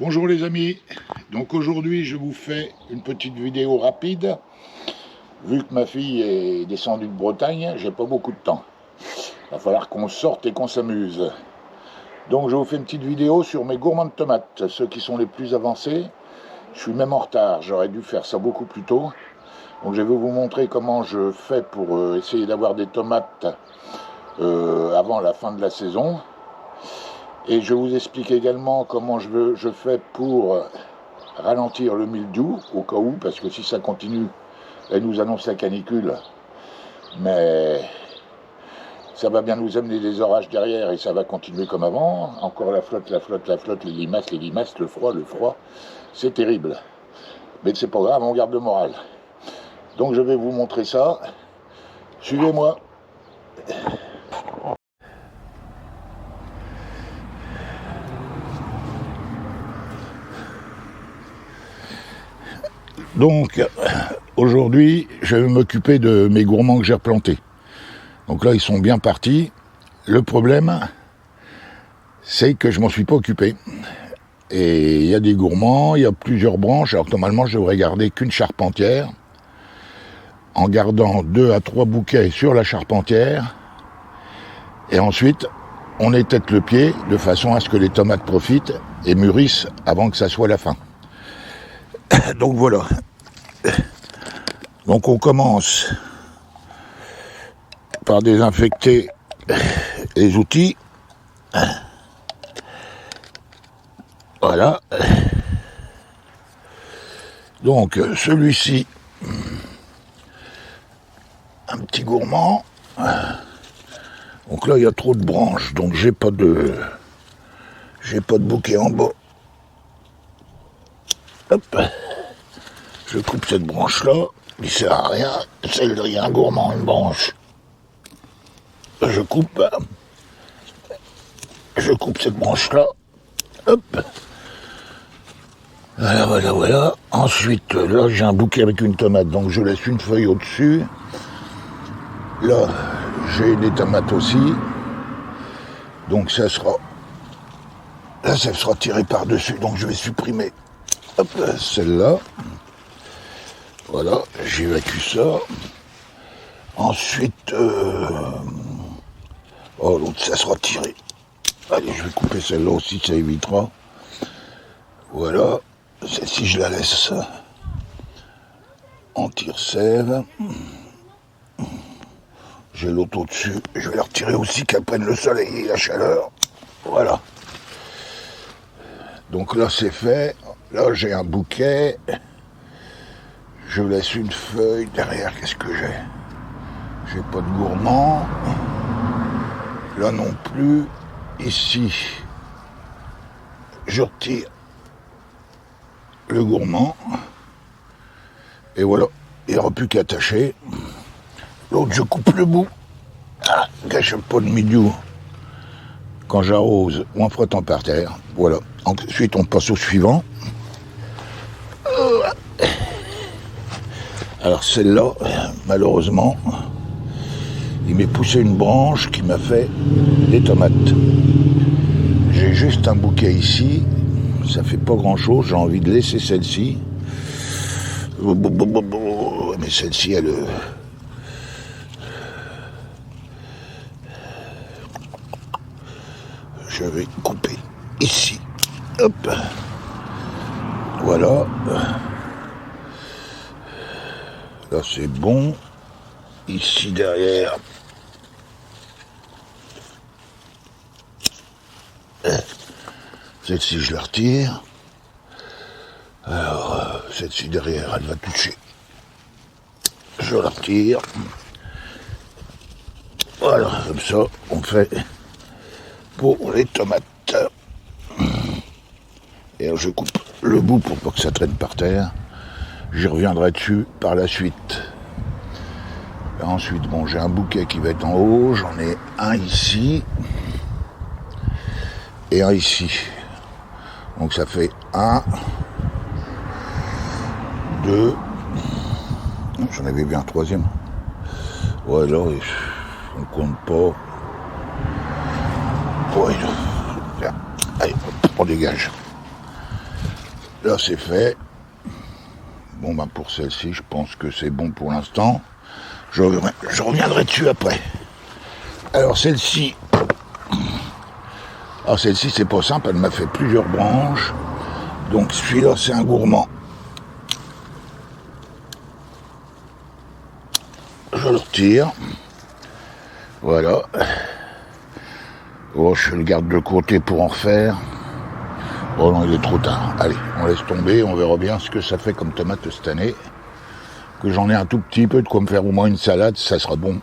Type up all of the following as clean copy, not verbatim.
Bonjour les amis, donc aujourd'hui je vous fais une petite vidéo rapide. Vu que ma fille est descendue de Bretagne, j'ai pas beaucoup de temps. Il va falloir qu'on sorte et qu'on s'amuse. Donc je vous fais une petite vidéo sur mes gourmands de tomates, ceux qui sont les plus avancés. Je suis même en retard, j'aurais dû faire ça beaucoup plus tôt. Donc je vais vous montrer comment je fais pour essayer d'avoir des tomates avant la fin de la saison. Et je vous explique également comment je fais pour ralentir le mildiou, au cas où, parce que si ça continue, elle nous annonce la canicule, mais ça va bien nous amener des orages derrière et ça va continuer comme avant. Encore la flotte, les limaces, le froid, c'est terrible. Mais c'est pas grave, on garde le moral. Donc je vais vous montrer ça. Suivez-moi. Donc, aujourd'hui, je vais m'occuper de mes gourmands que j'ai replantés. Donc là, ils sont bien partis. Le problème, c'est que je m'en suis pas occupé. Et il y a des gourmands, il y a plusieurs branches. Alors que normalement, je devrais garder qu'une charpentière, en gardant 2 à 3 bouquets sur la charpentière. Et ensuite, on étête le pied de façon à ce que les tomates profitent et mûrissent avant que ça soit la fin. Donc voilà. Donc on commence par désinfecter les outils. Voilà. Donc celui-ci, un petit gourmand. Donc là il y a trop de branches, donc j'ai pas de bouquet en bas. Hop. Je coupe cette branche-là, il sert à rien. Celle-là, un gourmand, une branche. Je coupe cette branche-là. Hop. Voilà. Ensuite, là, j'ai un bouquet avec une tomate, donc je laisse une feuille au-dessus. Là, j'ai des tomates aussi. Donc ça sera tiré par-dessus, donc je vais supprimer. Hop, celle-là. Voilà, j'évacue ça. Ensuite, l'autre, ça sera tiré. Allez, je vais couper celle-là aussi, ça évitera. Voilà, celle-ci, je la laisse en tire-sève. J'ai l'autre au-dessus, je vais la retirer aussi, qu'elle prenne le soleil et la chaleur. Voilà. Donc là, c'est fait. Là, j'ai un bouquet. Je laisse une feuille derrière, qu'est-ce que j'ai? J'ai pas de gourmand. Là non plus. Ici, je retire le gourmand. Et voilà, il n'y aura plus qu'à attacher. L'autre, je coupe le bout. Cache pas de mildiou. Quand j'arrose ou en frottant par terre. Voilà. Ensuite, on passe au suivant. Alors celle-là, malheureusement, il m'est poussé une branche qui m'a fait des tomates. J'ai juste un bouquet ici, ça fait pas grand-chose, j'ai envie de laisser celle-ci. Mais celle-ci, elle... Je vais couper ici. Hop. Voilà. Là, c'est bon. Ici, derrière. Celle-ci, je la retire. Alors, celle-ci, derrière, elle va toucher. Je la retire. Voilà, comme ça, on fait pour les tomates. Et alors, je coupe le bout pour pas que ça traîne par terre. J'y reviendrai dessus par la suite. Et ensuite, bon, j'ai un bouquet qui va être en haut. J'en ai un ici. Et un ici. Donc ça fait 1, 2. J'en avais bien un troisième. Ouais, là, on ne compte pas. Ouais, allez, on dégage. Là c'est fait. Bon ben pour celle-ci, je pense que c'est bon pour l'instant. Je reviendrai dessus après. Alors celle-ci, c'est pas simple, elle m'a fait plusieurs branches. Donc celui-là c'est un gourmand. Je le retire. Voilà. Oh, je le garde de côté pour en refaire. Oh non, il est trop tard. Allez, on laisse tomber, on verra bien ce que ça fait comme tomate cette année. Que j'en ai un tout petit peu de quoi me faire au moins une salade, ça sera bon.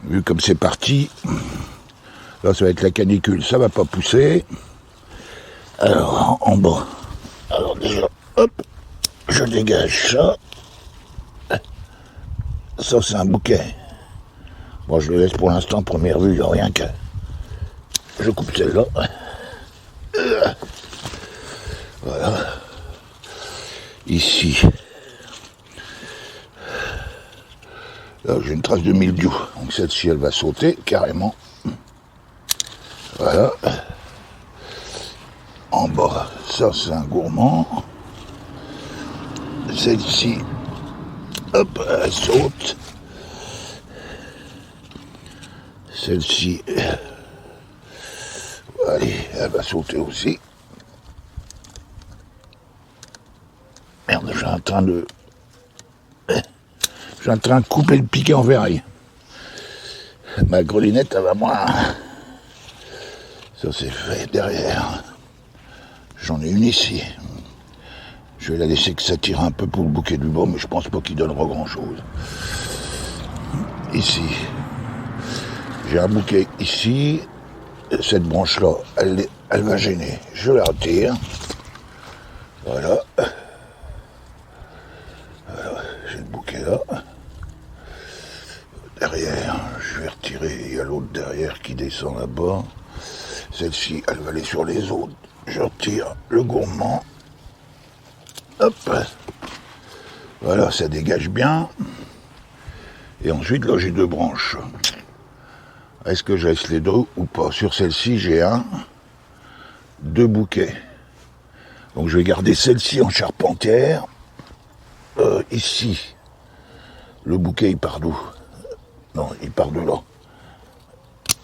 Vu comme c'est parti, là ça va être la canicule, ça va pas pousser. Alors, en bas, alors déjà, hop, je dégage ça. Ça c'est un bouquet. Bon, je le laisse pour l'instant, première vue, il n'y a rien qu'à... Je coupe celle-là. Voilà. Ici. Là, j'ai une trace de mildiou. Donc celle-ci, elle va sauter carrément. Voilà. En bas, ça c'est un gourmand. Celle-ci, hop, elle saute. Celle-ci, allez, elle va sauter aussi. Merde, j'ai en train de couper le piquet en verraille. Ma grelinette, elle va moins. Ça c'est fait derrière. J'en ai une ici. Je vais la laisser que ça tire un peu pour le bouquet du bas, mais je pense pas qu'il donnera grand chose. Ici. J'ai un bouquet ici. Cette branche-là, elle va gêner. Je la retire. Voilà. J'ai le bouquet là. Derrière, je vais retirer. Il y a l'autre derrière qui descend là-bas. Celle-ci, elle va aller sur les autres. Je retire le gourmand. Hop. Voilà, ça dégage bien. Et ensuite, là, j'ai deux branches. Est-ce que je laisse les deux ou pas? Sur celle-ci, j'ai deux bouquets. Donc, je vais garder celle-ci en charpentière. Ici, le bouquet, il part d'où? Non, il part de là.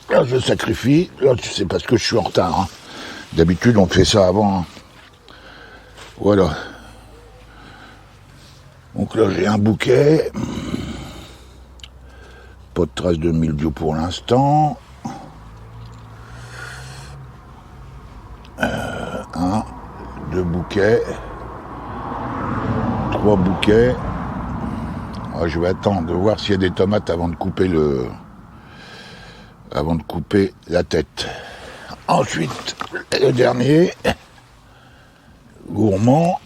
Là, je sacrifie. Là, c'est parce que je suis en retard. Hein. D'habitude, on fait ça avant. Hein. Voilà. Donc là, j'ai un bouquet. Pas de traces de mildiou pour l'instant. Deux bouquets. Trois bouquets. Ah, je vais attendre de voir s'il y a des tomates avant de couper la tête. Ensuite, le dernier. Gourmand.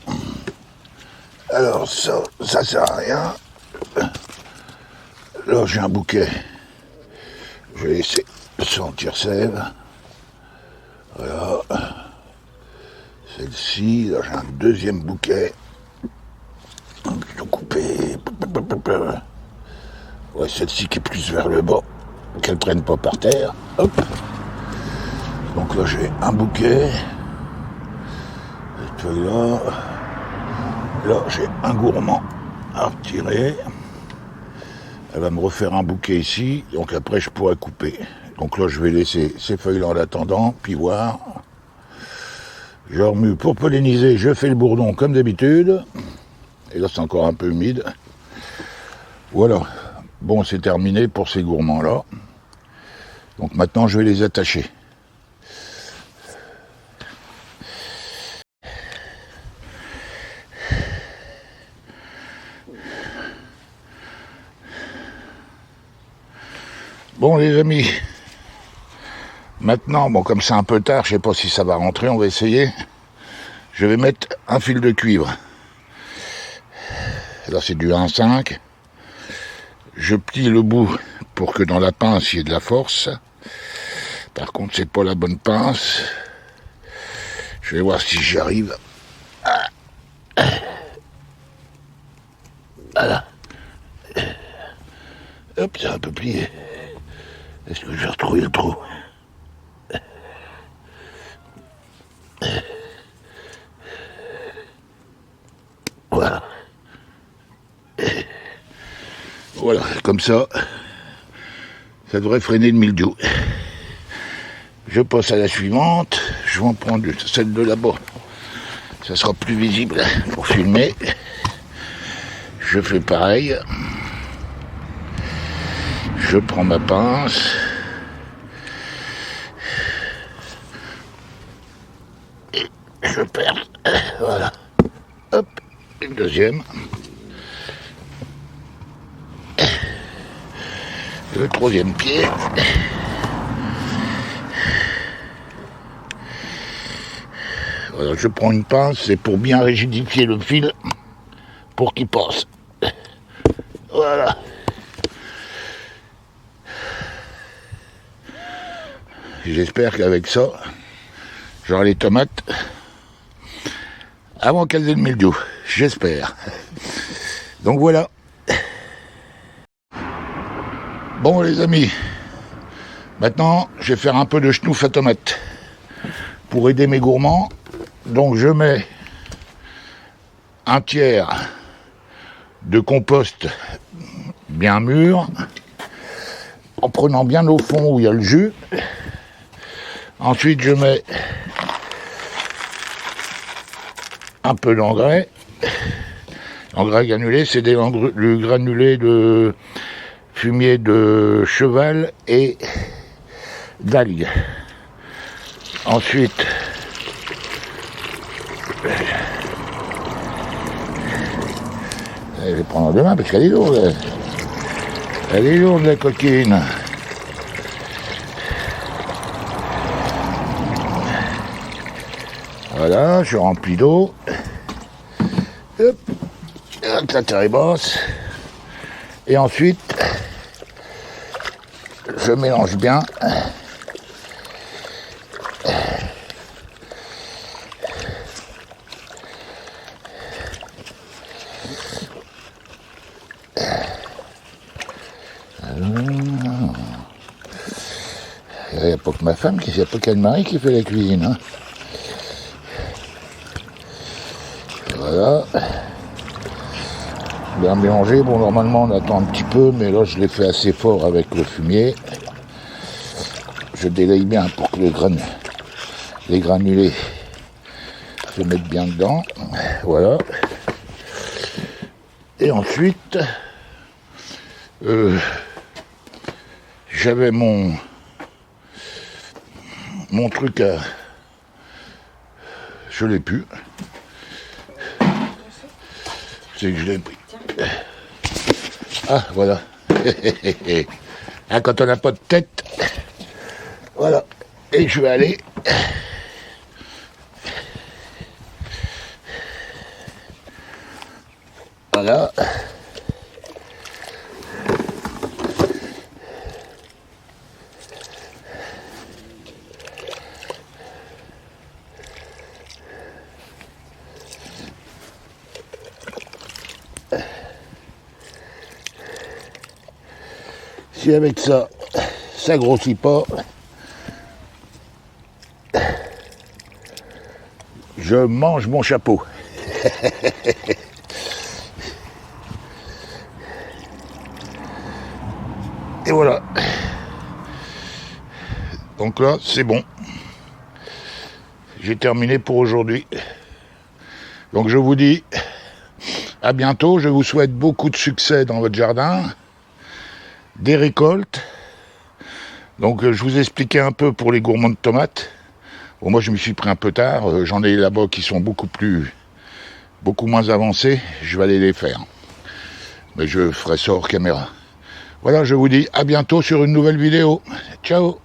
Alors ça sert à rien. Là j'ai un bouquet. Je vais laisser sentir sève. Voilà. Celle-ci, là j'ai un deuxième bouquet. Donc je dois couper. Ouais, celle-ci qui est plus vers le bas. Qu'elle traîne pas par terre. Hop. Donc là j'ai un bouquet. Cette feuille-là. Là, j'ai un gourmand à retirer. Elle va me refaire un bouquet ici, donc après je pourrai couper. Donc là, je vais laisser ces feuilles-là en attendant, puis voir. Je remue pour polliniser, je fais le bourdon comme d'habitude. Et là, c'est encore un peu humide. Voilà. Bon, c'est terminé pour ces gourmands-là. Donc maintenant, je vais les attacher. Bon les amis, maintenant, bon comme c'est un peu tard, je sais pas si ça va rentrer, on va essayer. Je vais mettre un fil de cuivre. Là c'est du 1,5. Je plie le bout pour que dans la pince il y ait de la force. Par contre c'est pas la bonne pince. Je vais voir si j'y arrive. Voilà. Hop, c'est un peu plié. Est-ce que je vais retrouver le trou? Voilà. Voilà, comme ça devrait freiner le mildiou. Je passe à la suivante. Je vais en prendre celle de là-bas. Ça sera plus visible pour filmer. Je fais pareil. Je prends ma pince. Et je perce. Voilà. Hop. Une deuxième. Le troisième pied. Voilà, je prends une pince, c'est pour bien rigidifier le fil pour qu'il passe. Voilà. J'espère qu'avec ça, j'aurai les tomates avant qu'elles aient le mildiou. J'espère. Donc voilà. Bon les amis, maintenant je vais faire un peu de schnouf à tomate pour aider mes gourmands. Donc je mets un tiers de compost bien mûr, en prenant bien au fond où il y a le jus. Ensuite je mets un peu d'engrais. L'engrais granulé, c'est du granulé de fumier de cheval et d'algues. Ensuite, je vais prendre deux mains parce qu'elle est lourde. Elle est lourde la coquine. Voilà, je remplis d'eau. Hop, la terre est basse. Et ensuite, je mélange bien. Il n'y a pas que ma femme, il n'y a pas qu'Anne-Marie qui fait la cuisine. Hein. Voilà. Bien mélangé. Bon, normalement, on attend un petit peu, mais là, je l'ai fait assez fort avec le fumier. Je délaye bien pour que les granulés se mettent bien dedans. Voilà. Et ensuite, j'avais mon truc à... Je l'ai plus. C'est que je l'ai pris. Ah, voilà. Ah, quand on n'a pas de tête, voilà. Et je vais aller... Voilà. Si avec ça, ça grossit pas, je mange mon chapeau. Et voilà. Donc là, c'est bon. J'ai terminé pour aujourd'hui. Donc je vous dis à bientôt. Je vous souhaite beaucoup de succès dans votre jardin. Des récoltes. Donc je vous expliquais un peu pour les gourmands de tomates. Bon, moi je me suis pris un peu tard. J'en ai là-bas qui sont beaucoup moins avancés. Je vais aller les faire. Mais je ferai ça hors caméra. Voilà, je vous dis à bientôt sur une nouvelle vidéo. Ciao.